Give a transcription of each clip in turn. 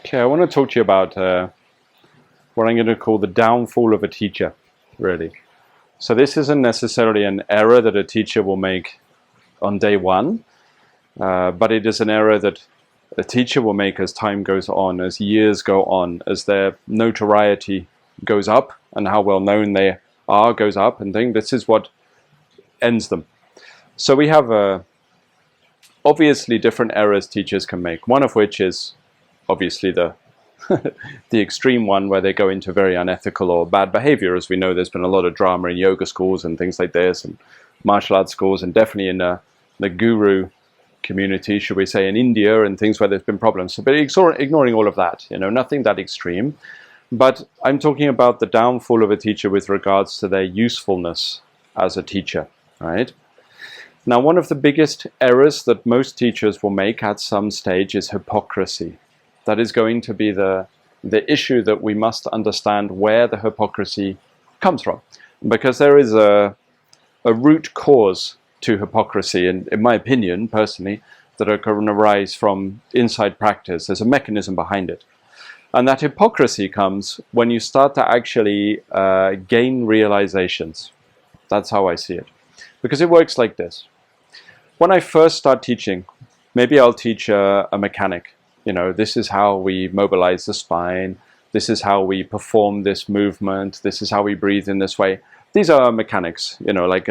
Okay, I want to talk to you about what I'm going to call the downfall of a teacher, really. So this isn't necessarily an error that a teacher will make on day one, but it is an error that a teacher will make as time goes on, as years go on, as their notoriety goes up and how well known they are goes up, and this is what ends them. So we have obviously different errors teachers can make, one of which is obviously the the extreme one where they go into very unethical or bad behavior. As we know, there's been a lot of drama in yoga schools and things like this, and martial arts schools, and definitely in the guru community, should we say, in India, and things where there's been problems. So, but ignoring all of that, nothing that extreme. But I'm talking about the downfall of a teacher with regards to their usefulness as a teacher, right? Now, one of the biggest errors that most teachers will make at some stage is hypocrisy. That is going to be the issue that we must understand where the hypocrisy comes from. Because there is a root cause to hypocrisy, and in my opinion, personally, that are going to arise from inside practice. There's a mechanism behind it. And that hypocrisy comes when you start to actually gain realizations. That's how I see it. Because it works like this. When I first start teaching, maybe I'll teach a mechanic. This is how we mobilize the spine. This is how we perform this movement. This is how we breathe in this way. These are mechanics, like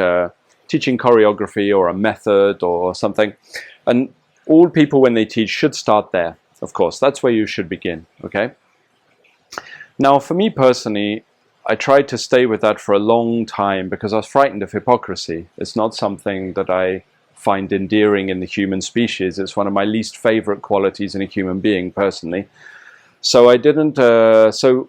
teaching choreography or a method or something. And all people, when they teach, should start there. Of course, that's where you should begin, okay? Now, for me personally, I tried to stay with that for a long time because I was frightened of hypocrisy. It's not something that I find endearing in the human species. It's one of my least favorite qualities in a human being, personally. So I didn't, so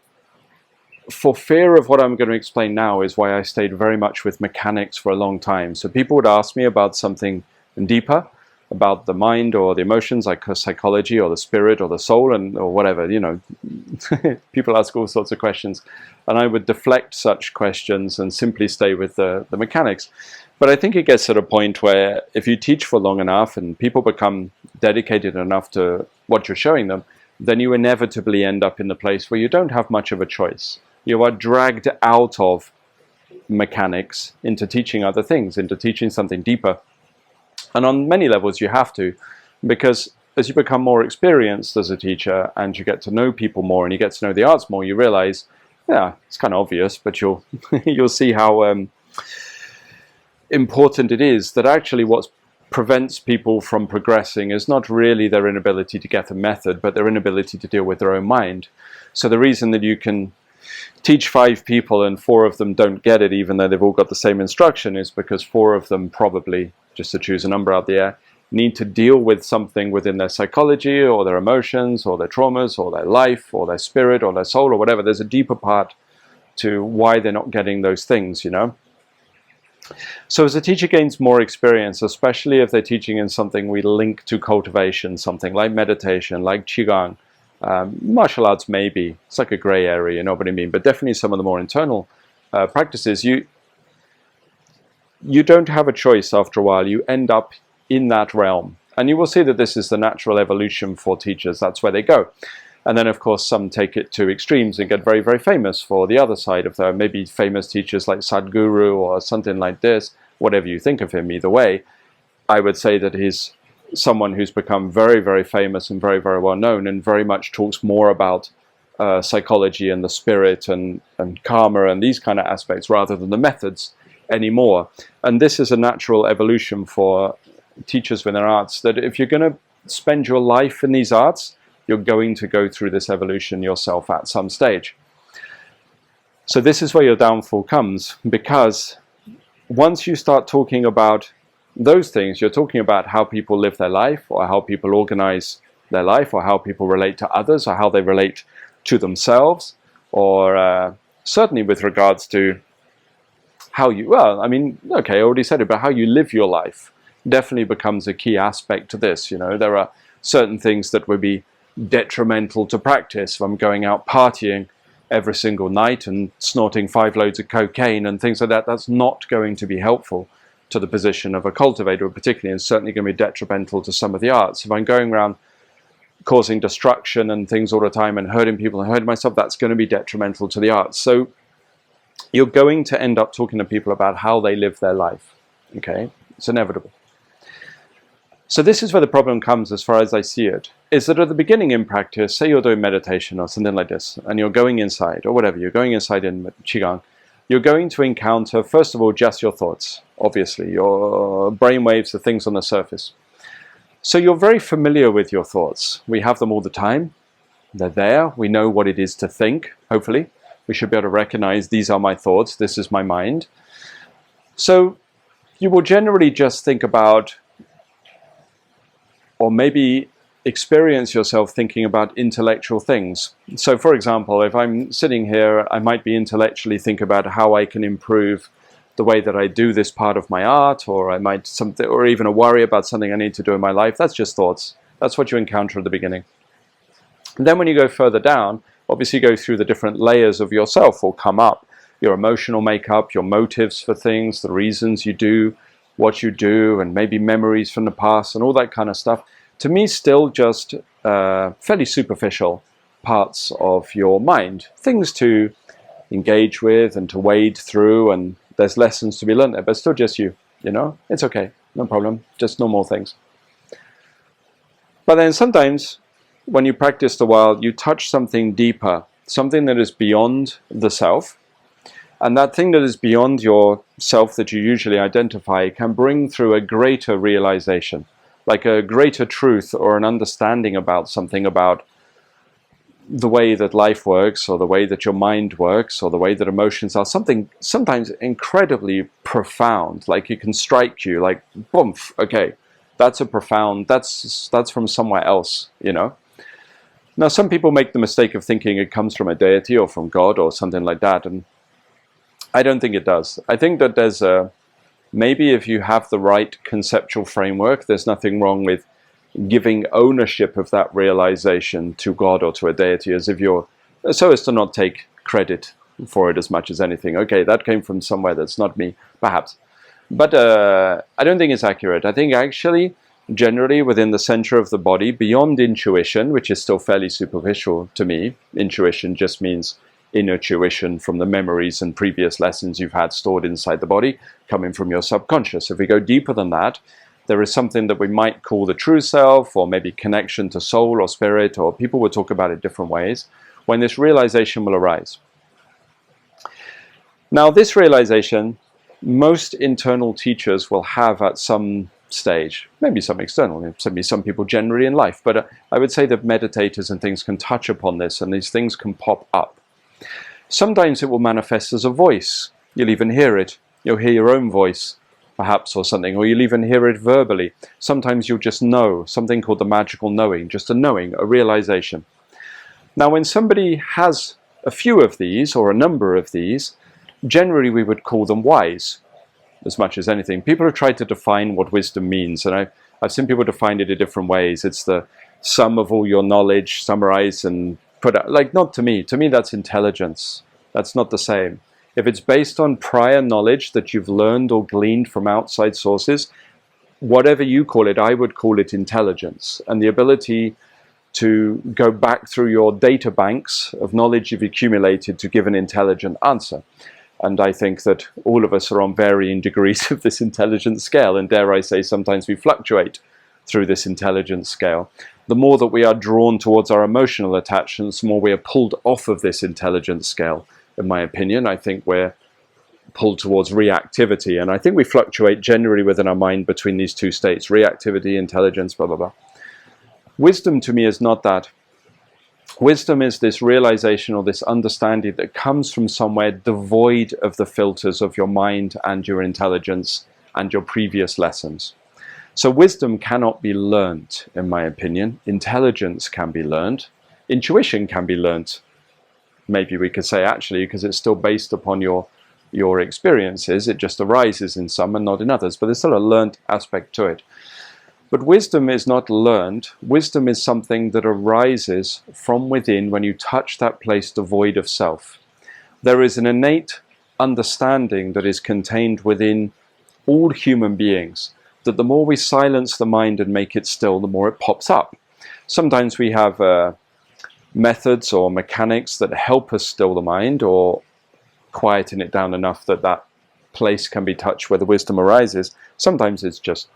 for fear of what I'm going to explain now is why I stayed very much with mechanics for a long time. So people would ask me about something deeper, about the mind or the emotions, like psychology or the spirit or the soul or whatever, people ask all sorts of questions, and I would deflect such questions and simply stay with the mechanics. But I think it gets at a point where if you teach for long enough and people become dedicated enough to what you're showing them, then you inevitably end up in the place where you don't have much of a choice. You are dragged out of mechanics into teaching other things, into teaching something deeper. And on many levels you have to, because as you become more experienced as a teacher and you get to know people more and you get to know the arts more, you realize, yeah, it's kind of obvious, but you'll see how important it is that actually what prevents people from progressing is not really their inability to get a method, but their inability to deal with their own mind. So the reason that you can teach 5 people and 4 of them don't get it, even though they've all got the same instruction, is because 4 of them probably, just to choose a number out the air, need to deal with something within their psychology or their emotions or their traumas or their life or their spirit or their soul or whatever. There's a deeper part to why they're not getting those things, So as a teacher gains more experience, especially if they're teaching in something we link to cultivation, something like meditation, like Qigong, martial arts maybe, it's like a gray area, you know what I mean, but definitely some of the more internal practices, you don't have a choice after a while. You end up in that realm. And you will see that this is the natural evolution for teachers. That's where they go. And then, of course, some take it to extremes and get very, very famous for the other side of them. Maybe famous teachers like Sadhguru or something like this, whatever you think of him, either way. I would say that he's someone who's become very, very famous and very, very well known and very much talks more about psychology and the spirit and karma and these kind of aspects rather than the methods anymore. And this is a natural evolution for teachers within arts, that if you're going to spend your life in these arts, you're going to go through this evolution yourself at some stage. So this is where your downfall comes, because once you start talking about those things, you're talking about how people live their life, or how people organize their life, or how people relate to others, or how they relate to themselves, or certainly with regards to how you, well, I mean, okay, I already said it, but how you live your life definitely becomes a key aspect to this. There are certain things that would be detrimental to practice. If I'm going out partying every single night and snorting 5 loads of cocaine and things like that, that's not going to be helpful to the position of a cultivator particularly, and certainly going to be detrimental to some of the arts. If I'm going around causing destruction and things all the time and hurting people and hurting myself, that's going to be detrimental to the arts. So you're going to end up talking to people about how they live their life. Okay, it's inevitable. So this is where the problem comes, as far as I see it, is that at the beginning in practice, say you're doing meditation or something like this, and you're going inside, or whatever, you're going inside in Qigong, you're going to encounter, first of all, just your thoughts, obviously, your brain waves, the things on the surface. So you're very familiar with your thoughts. We have them all the time. They're there. We know what it is to think, hopefully. We should be able to recognize, these are my thoughts, this is my mind. So you will generally just think about, or maybe experience yourself thinking about intellectual things. So for example, if I'm sitting here, I might be intellectually think about how I can improve the way that I do this part of my art, or I might or even a worry about something I need to do in my life. That's just thoughts. That's what you encounter at the beginning. And then when you go further down, obviously you go through the different layers of yourself will come up. Your emotional makeup, your motives for things, the reasons you do what you do, and maybe memories from the past and all that kind of stuff. To me, still just fairly superficial parts of your mind. Things to engage with and to wade through, and there's lessons to be learned there, but still just you, you know? It's okay, no problem, just normal things. But then sometimes, when you practice a while, you touch something deeper, something that is beyond the self, and that thing that is beyond your self that you usually identify can bring through a greater realization, like a greater truth or an understanding about something, about the way that life works, or the way that your mind works, or the way that emotions are, something sometimes incredibly profound, like it can strike you like, boom, okay, that's a profound, that's from somewhere else, you know. Now some people make the mistake of thinking it comes from a deity or from God or something like that, and I don't think it does. I think that there's maybe if you have the right conceptual framework, there's nothing wrong with giving ownership of that realization to God or to a deity, as if you're, so as to not take credit for it as much as anything. Okay, that came from somewhere that's not me, perhaps. But I don't think it's accurate. I think actually, generally within the center of the body, beyond intuition, which is still fairly superficial to me, intuition just means inner tuition from the memories and previous lessons you've had stored inside the body, coming from your subconscious. If we go deeper than that, there is something that we might call the true self, or maybe connection to soul or spirit, or people will talk about it different ways, when this realization will arise. Now this realization, most internal teachers will have at some stage, maybe some external, maybe some people generally in life, but I would say that meditators and things can touch upon this, and these things can pop up. Sometimes it will manifest as a voice. You'll even hear it. You'll hear your own voice, perhaps, or something, or you'll even hear it verbally. Sometimes you'll just know, something called the magical knowing, just a knowing, a realization. Now when somebody has a few of these, or a number of these, generally we would call them wise, as much as anything. People have tried to define what wisdom means, and I've seen people define it in different ways. It's the sum of all your knowledge, summarized and put out, like, not to me. To me, that's intelligence. That's not the same. If it's based on prior knowledge that you've learned or gleaned from outside sources, whatever you call it, I would call it intelligence. And the ability to go back through your data banks of knowledge you've accumulated to give an intelligent answer. And I think that all of us are on varying degrees of this intelligence scale, and dare I say, sometimes we fluctuate through this intelligence scale. The more that we are drawn towards our emotional attachments, the more we are pulled off of this intelligence scale. In my opinion, I think we're pulled towards reactivity, and I think we fluctuate generally within our mind between these two states, reactivity, intelligence, blah, blah, blah. Wisdom to me is not that. Wisdom is this realization or this understanding that comes from somewhere devoid of the filters of your mind and your intelligence and your previous lessons. So wisdom cannot be learnt, in my opinion. Intelligence can be learnt. Intuition can be learnt. Maybe we could say, actually, because it's still based upon your experiences. It just arises in some and not in others. But there's still a learnt aspect to it. But wisdom is not learned. Wisdom is something that arises from within when you touch that place devoid of self. There is an innate understanding that is contained within all human beings, that the more we silence the mind and make it still, the more it pops up. Sometimes we have methods or mechanics that help us still the mind or quieten it down enough that that place can be touched where the wisdom arises. Sometimes it's just,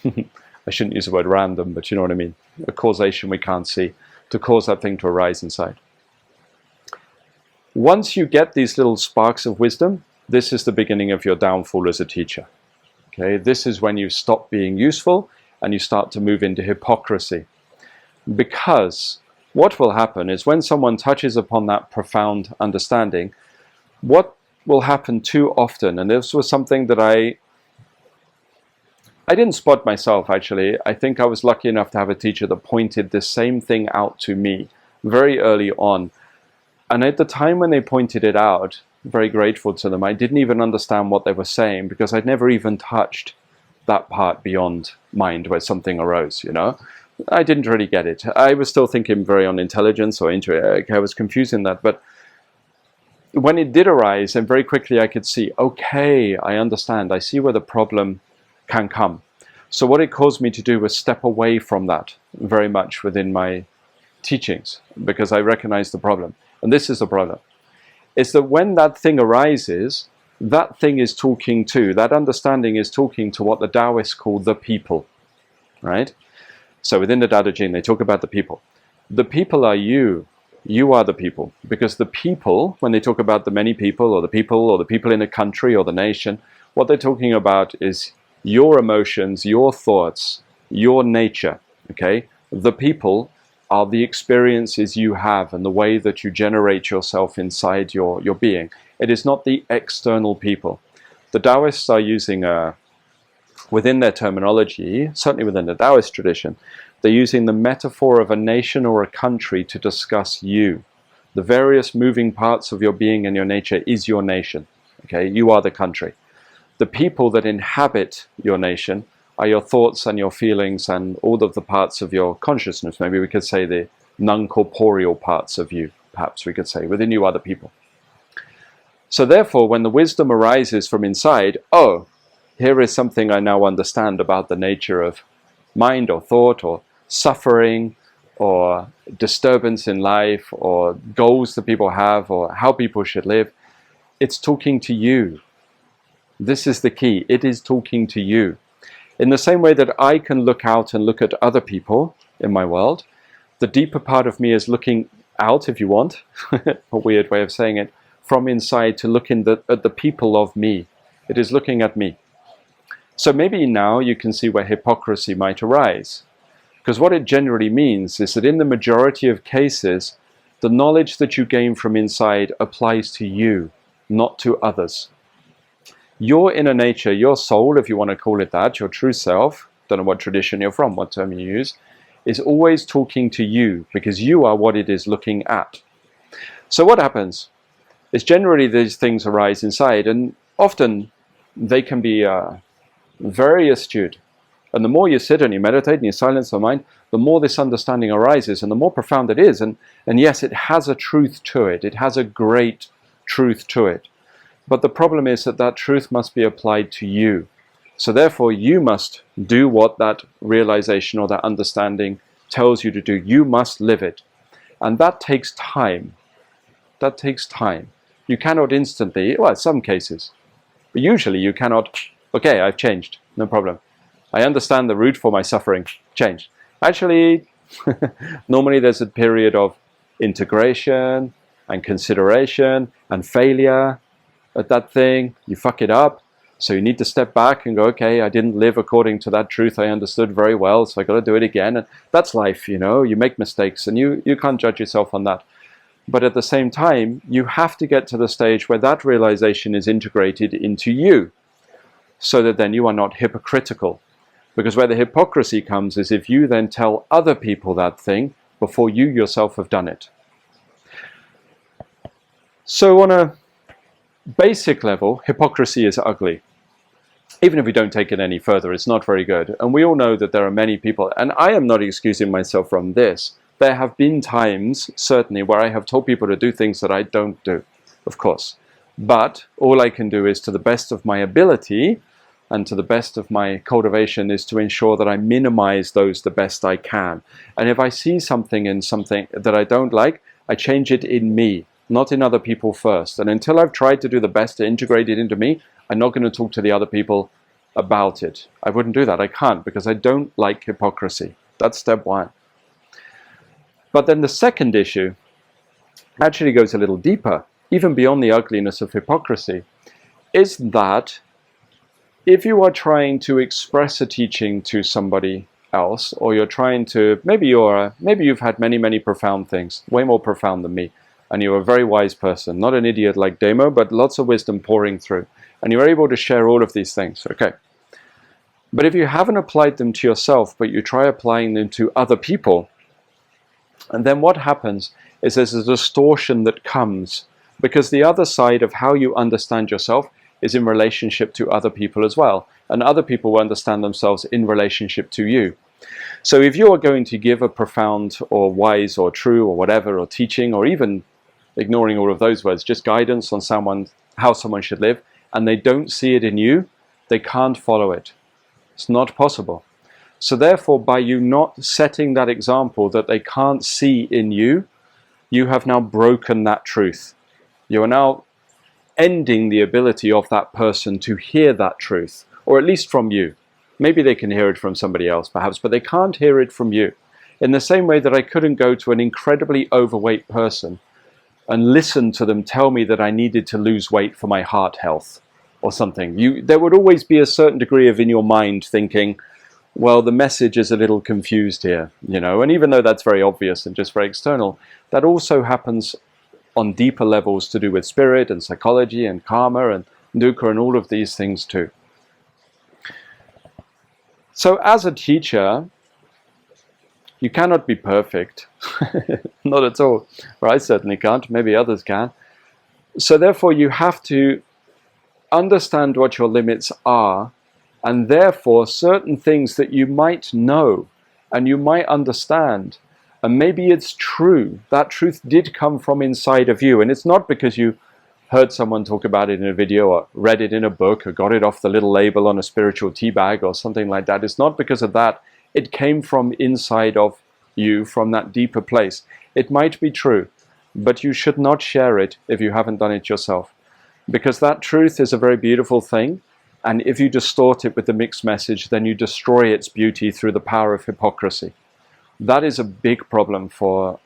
I shouldn't use the word random, but you know what I mean, a causation we can't see to cause that thing to arise inside. Once you get these little sparks of wisdom, this is the beginning of your downfall as a teacher. Okay, this is when you stop being useful and you start to move into hypocrisy. Because what will happen is when someone touches upon that profound understanding, what will happen too often, and this was something that I didn't spot myself actually. I think I was lucky enough to have a teacher that pointed this same thing out to me very early on. And at the time when they pointed it out, very grateful to them, I didn't even understand what they were saying because I'd never even touched that part beyond mind where something arose, you know. I didn't really get it. I was still thinking very on intelligence or I was confusing that, but when it did arise, and very quickly I could see, okay, I understand. I see where the problem can come. So what it caused me to do was step away from that very much within my teachings because I recognized the problem. And this is the problem. It's that when that thing arises, that thing is talking to, that understanding is talking to what the Taoists call the people, right? So within the Tao Te Ching, they talk about the people. The people are you. You are the people. Because the people, when they talk about the many people or the people in a country or the nation, what they're talking about is your emotions, your thoughts, your nature, okay? The people are the experiences you have and the way that you generate yourself inside your being. It is not the external people. The Taoists are using, within their terminology, certainly within the Taoist tradition, they're using the metaphor of a nation or a country to discuss you. The various moving parts of your being and your nature is your nation. Okay, you are the country. The people that inhabit your nation are your thoughts and your feelings and all of the parts of your consciousness. Maybe we could say the non-corporeal parts of you, perhaps we could say. Within you are the people. So therefore, when the wisdom arises from inside, oh, here is something I now understand about the nature of mind or thought or suffering or disturbance in life or goals that people have or how people should live. It's talking to you. This is the key. It is talking to you. In the same way that I can look out and look at other people in my world, the deeper part of me is looking out, if you want, a weird way of saying it, from inside to look at the people of me. It is looking at me. So maybe now you can see where hypocrisy might arise. Because what it generally means is that in the majority of cases, the knowledge that you gain from inside applies to you, not to others. Your inner nature, your soul, if you want to call it that, your true self, don't know what tradition you're from, what term you use, is always talking to you because you are what it is looking at. So what happens is generally these things arise inside, and often they can be very astute. And the more you sit and you meditate and you silence the mind, the more this understanding arises and the more profound it is. And yes, it has a truth to it. It has a great truth to it. But the problem is that that truth must be applied to you. So therefore, you must do what that realization or that understanding tells you to do. You must live it. And that takes time. That takes time. You cannot instantly, well, in some cases, but usually you cannot, okay, I've changed, no problem. I understand the root for my suffering, changed. Actually, normally there's a period of integration and consideration and failure at that thing. You fuck it up, so you need to step back and go, okay, I didn't live according to that truth I understood very well, so I got to do it again. And that's life, you know, you make mistakes and you can't judge yourself on that. But at the same time, you have to get to the stage where that realization is integrated into you, so that then you are not hypocritical. Because where the hypocrisy comes is if you then tell other people that thing before you yourself have done it. So on a basic level, hypocrisy is ugly. Even if we don't take it any further, it's not very good. And we all know that there are many people, and I am not excusing myself from this. There have been times, certainly, where I have told people to do things that I don't do, of course. But all I can do is, to the best of my ability, and to the best of my cultivation is to ensure that I minimize those the best I can. And if I see something in something that I don't like, I change it in me, not in other people first. And until I've tried to do the best to integrate it into me, I'm not going to talk to the other people about it. I wouldn't do that. I can't, because I don't like hypocrisy. That's step one. But then the second issue actually goes a little deeper, even beyond the ugliness of hypocrisy, is that if you are trying to express a teaching to somebody else, or you're trying to, maybe you've had many profound things, way more profound than me, and you're a very wise person, not an idiot like Damo, but lots of wisdom pouring through, and you're able to share all of these things, okay. But if you haven't applied them to yourself, but you try applying them to other people, and then what happens is there's a distortion that comes, because the other side of how you understand yourself is in relationship to other people as well, and other people will understand themselves in relationship to you. So if you are going to give a profound or wise or true or whatever, or teaching, or even ignoring all of those words, just guidance on how someone should live, and they don't see it in you, they can't follow it. It's not possible. So therefore, by you not setting that example that they can't see in you, you have now broken that truth. You are now ending the ability of that person to hear that truth, or at least from you. Maybe they can hear it from somebody else perhaps, but they can't hear it from you. In the same way that I couldn't go to an incredibly overweight person and listen to them tell me that I needed to lose weight for my heart health or something. There would always be a certain degree of in your mind thinking, well, the message is a little confused here, and even though that's very obvious and just very external, that also happens on deeper levels to do with spirit and psychology and karma and dukkha and all of these things too. So as a teacher, you cannot be perfect. Not at all. Or I certainly can't. Maybe others can. So therefore you have to understand what your limits are, and therefore certain things that you might know and you might understand, and maybe it's true, that truth did come from inside of you, and it's not because you heard someone talk about it in a video or read it in a book or got it off the little label on a spiritual tea bag or something like that. It's not because of that. It came from inside of you, from that deeper place. It might be true, but you should not share it if you haven't done it yourself, because that truth is a very beautiful thing, and if you distort it with the mixed message, then you destroy its beauty through the power of hypocrisy. That is a big problem for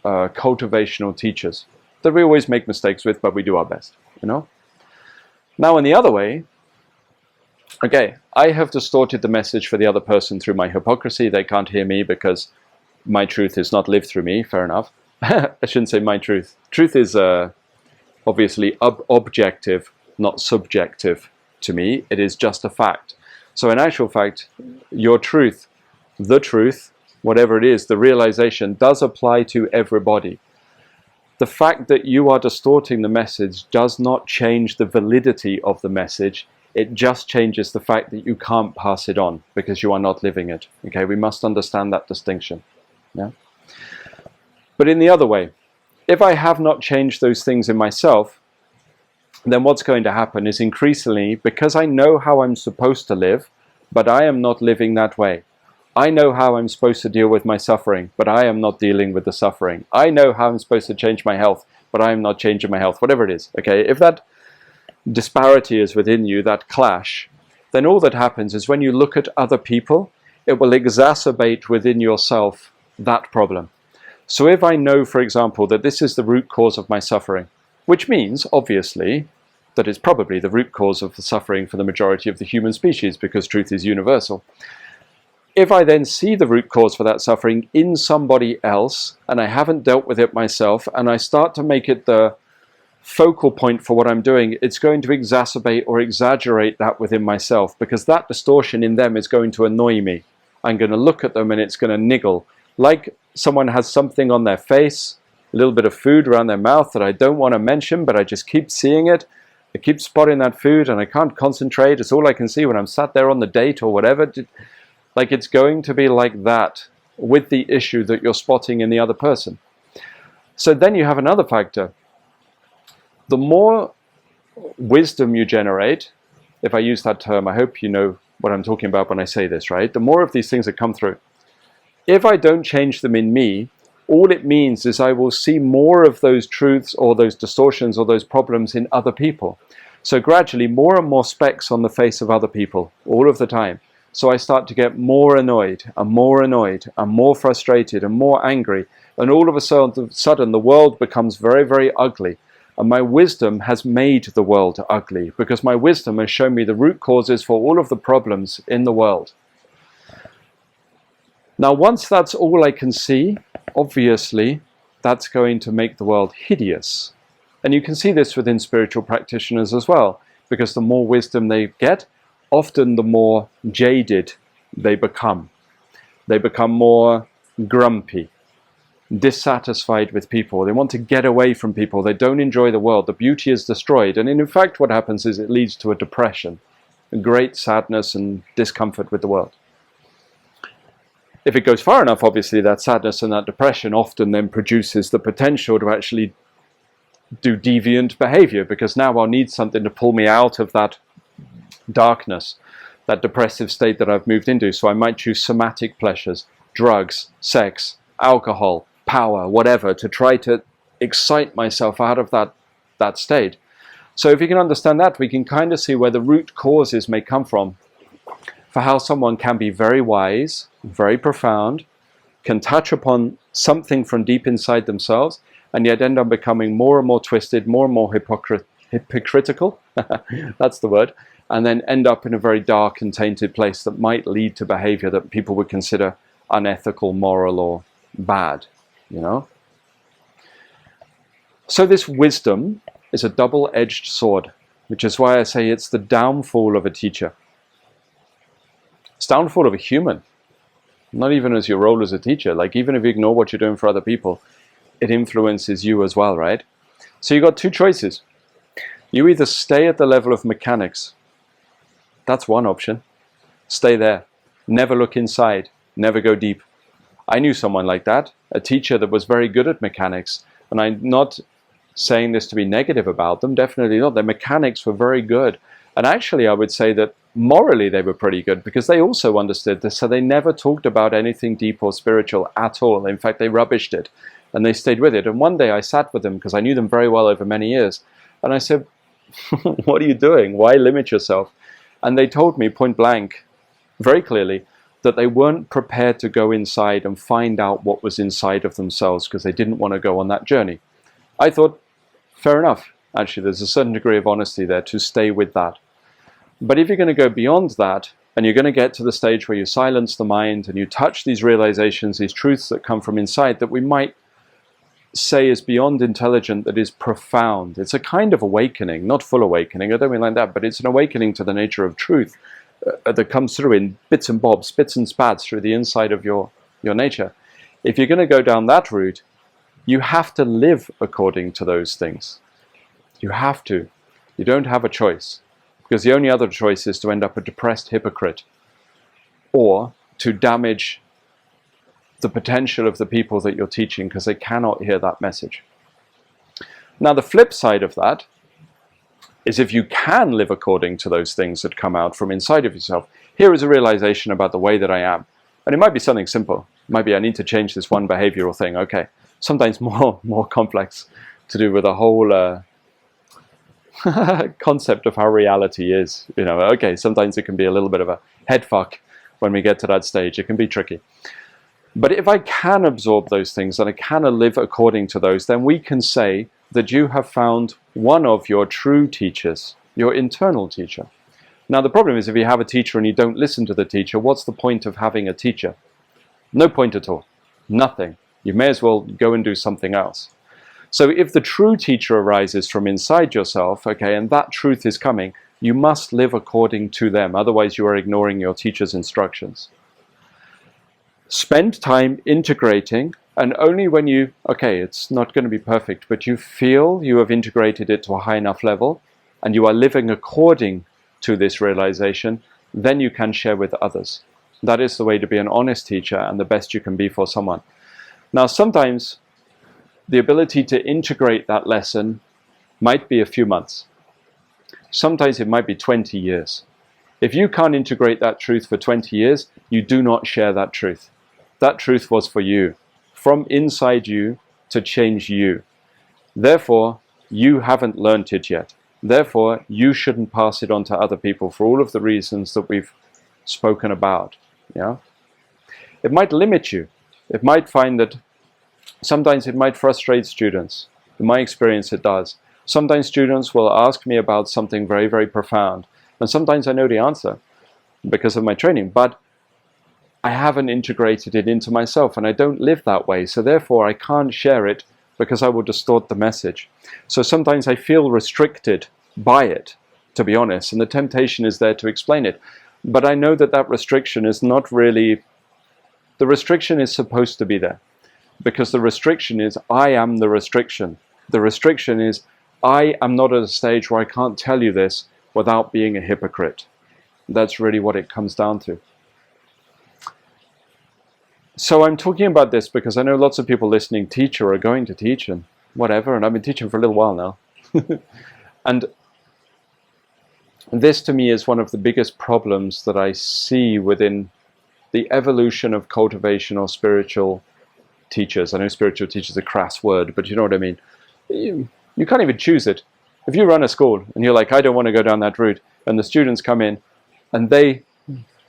cultivational teachers that we always make mistakes with, but we do our best, Now in the other way, okay, I have distorted the message for the other person through my hypocrisy. They can't hear me because my truth is not lived through me, fair enough. I shouldn't say my truth. Truth is obviously objective, not subjective to me. It is just a fact. So in actual fact, your truth, the truth, whatever it is, the realization does apply to everybody. The fact that you are distorting the message does not change the validity of the message. It just changes the fact that you can't pass it on because you are not living it. Okay, we must understand that distinction. Yeah. But in the other way, if I have not changed those things in myself, then what's going to happen is increasingly, because I know how I'm supposed to live, but I am not living that way. I know how I'm supposed to deal with my suffering, but I am not dealing with the suffering. I know how I'm supposed to change my health, but I am not changing my health, whatever it is. Okay, if that disparity is within you, that clash, then all that happens is when you look at other people, it will exacerbate within yourself that problem. So if I know, for example, that this is the root cause of my suffering, which means, obviously, that it's probably the root cause of the suffering for the majority of the human species, because truth is universal. If I then see the root cause for that suffering in somebody else, and I haven't dealt with it myself, and I start to make it the focal point for what I'm doing, it's going to exacerbate or exaggerate that within myself, because that distortion in them is going to annoy me. I'm going to look at them and it's going to niggle. Like someone has something on their face, a little bit of food around their mouth that I don't want to mention, but I just keep seeing it. I keep spotting that food and I can't concentrate. It's all I can see when I'm sat there on the date or whatever. Like, it's going to be like that with the issue that you're spotting in the other person. So then you have another factor. The more wisdom you generate, if I use that term, I hope you know what I'm talking about when I say this, right? The more of these things that come through, if I don't change them in me, all it means is I will see more of those truths or those distortions or those problems in other people. So gradually, more and more specks on the face of other people, all of the time. So I start to get more annoyed and more frustrated and more angry. And all of a sudden, the world becomes very, very ugly. And my wisdom has made the world ugly, because my wisdom has shown me the root causes for all of the problems in the world. Now, once that's all I can see, obviously, that's going to make the world hideous. And you can see this within spiritual practitioners as well, because the more wisdom they get, often the more jaded they become. They become more grumpy, dissatisfied with people. They want to get away from people. They don't enjoy the world. The beauty is destroyed. And in fact, what happens is it leads to a depression, a great sadness and discomfort with the world. If it goes far enough, obviously, that sadness and that depression often then produces the potential to actually do deviant behavior, because now I'll need something to pull me out of that darkness, that depressive state that I've moved into. So I might choose somatic pleasures, drugs, sex, alcohol, power, whatever, to try to excite myself out of that state. So if you can understand that, we can kind of see where the root causes may come from, for how someone can be very wise, very profound, can touch upon something from deep inside themselves, and yet end up becoming more and more twisted, more and more hypocritical, that's the word, and then end up in a very dark and tainted place that might lead to behavior that people would consider unethical, moral, or bad, you know? So this wisdom is a double-edged sword, which is why I say it's the downfall of a teacher. It's the downfall of a human, not even as your role as a teacher. Like, even if you ignore what you're doing for other people, it influences you as well, right? So you've got two choices. You either stay at the level of mechanics. That's one option. Stay there. Never look inside. Never go deep. I knew someone like that, a teacher that was very good at mechanics. And I'm not saying this to be negative about them, definitely not. Their mechanics were very good. And actually, I would say that morally they were pretty good, because they also understood this. So they never talked about anything deep or spiritual at all. In fact, they rubbished it and they stayed with it. And one day I sat with them, because I knew them very well over many years. And I said, what are you doing? Why limit yourself? And they told me point blank, very clearly, that they weren't prepared to go inside and find out what was inside of themselves, because they didn't want to go on that journey. I thought, fair enough. Actually, there's a certain degree of honesty there to stay with that. But if you're going to go beyond that, and you're going to get to the stage where you silence the mind and you touch these realizations, these truths that come from inside, that we might say is beyond intelligent, that is profound. It's a kind of awakening, not full awakening, I don't mean like that, but it's an awakening to the nature of truth that comes through in bits and bobs, spits and spats through the inside of your nature. If you're going to go down that route, you have to live according to those things. You have to. You don't have a choice. Because the only other choice is to end up a depressed hypocrite, or to damage the potential of the people that you're teaching, because they cannot hear that message. Now, the flip side of that is, if you can live according to those things that come out from inside of yourself, here is a realization about the way that I am. And it might be something simple. It might be, I need to change this one behavioral thing. Okay. Sometimes more complex, to do with a whole concept of how reality is. You know, okay, sometimes it can be a little bit of a head fuck when we get to that stage. It can be tricky. But if I can absorb those things and I can live according to those, then we can say that you have found one of your true teachers, your internal teacher. Now, the problem is, if you have a teacher and you don't listen to the teacher, what's the point of having a teacher? No point at all. Nothing. You may as well go and do something else. So if the true teacher arises from inside yourself, okay, and that truth is coming, you must live according to them. Otherwise, you are ignoring your teacher's instructions. Spend time integrating, and only when you, okay, it's not going to be perfect, but you feel you have integrated it to a high enough level, and you are living according to this realization, then you can share with others. That is the way to be an honest teacher and the best you can be for someone. Now, sometimes the ability to integrate that lesson might be a few months. Sometimes it might be 20 years. If you can't integrate that truth for 20 years, you do not share that truth. That truth was for you, from inside you to change you. Therefore, you haven't learned it yet. Therefore, you shouldn't pass it on to other people for all of the reasons that we've spoken about. Yeah? It might limit you. It might find that sometimes it might frustrate students. In my experience, it does. Sometimes students will ask me about something very, very profound. And sometimes I know the answer because of my training, but I haven't integrated it into myself, and I don't live that way. So therefore, I can't share it because I will distort the message. So sometimes I feel restricted by it, to be honest, and the temptation is there to explain it. But I know that that restriction is not really... The restriction is supposed to be there, because the restriction is I am the restriction. The restriction is I am not at a stage where I can't tell you this without being a hypocrite. That's really what it comes down to. So I'm talking about this because I know lots of people listening teach or are going to teach and whatever, and I've been teaching for a little while now. And this to me is one of the biggest problems that I see within the evolution of cultivation or spiritual teachers. I know spiritual teacher is a crass word, but you know what I mean. You can't even choose it. If you run a school and you're like, I don't want to go down that route, and the students come in and they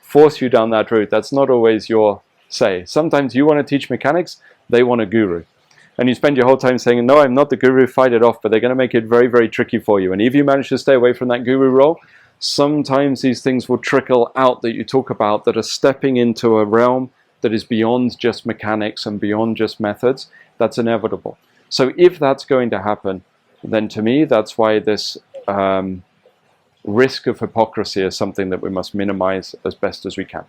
force you down that route, that's not always your say. Sometimes you want to teach mechanics, they want a guru. And you spend your whole time saying, no, I'm not the guru, fight it off, but they're going to make it very, very tricky for you. And if you manage to stay away from that guru role, sometimes these things will trickle out that you talk about that are stepping into a realm that is beyond just mechanics and beyond just methods. That's inevitable. So if that's going to happen, then to me, that's why this risk of hypocrisy is something that we must minimize as best as we can.